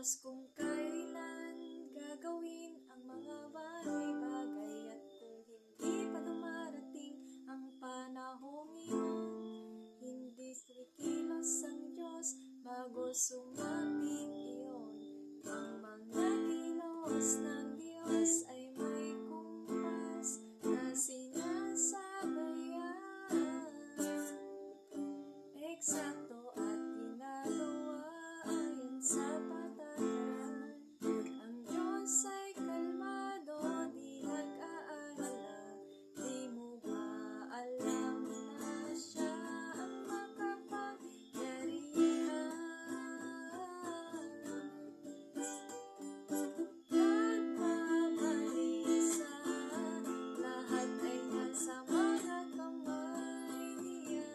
Diyos kung kailan gagawin ang mga bagay-bagay at kung hindi pa dumarating ang panahong iyon, hindi sumikilos ang Diyos bago sumating iyon. Ang mga kilos ng Diyos ay may kumpas na sinasabayan, eksakto at ginagawa ayon sa patakaran. Ang Diyos ay kalmado, di nag-aalala. Di mo ba alam na Siya ang makapangyarihan? Nagbabalisa, lahat ay nasa mga kamay niya.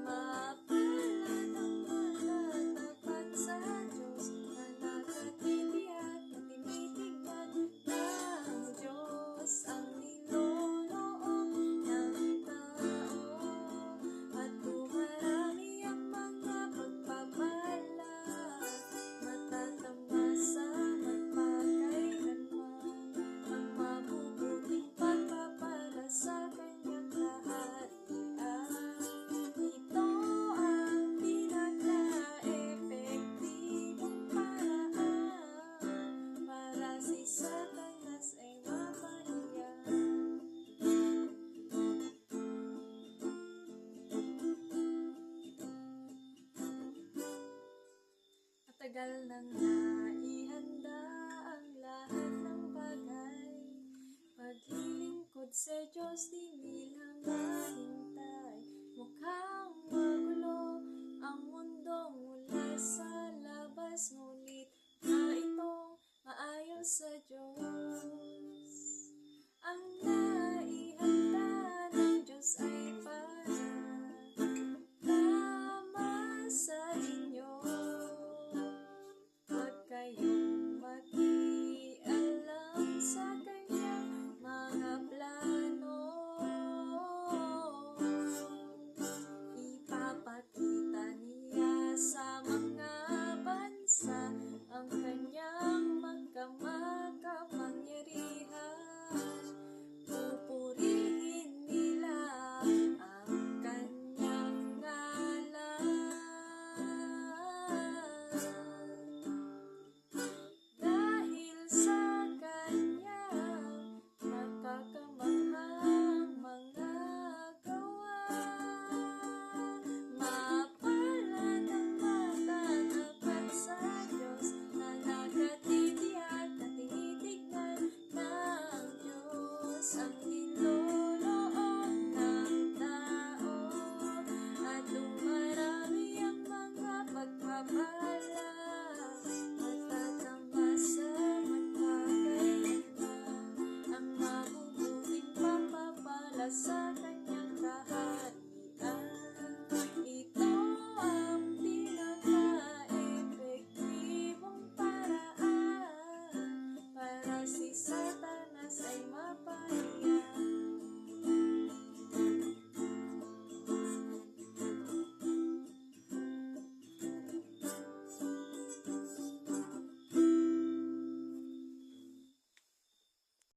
Mapalad ang magtatapat sa Diyos na nakatitiyak na tinitignan ng Diyos ang niloloob ng tao. At dumarami ang mga pagpapala, matatambasa magpakailanman ang mabubuting pagpapala sa kanyang kaharian. Ito ang pinaka-epektibong paraan para si Satanas ay mapahiya. Matagal nang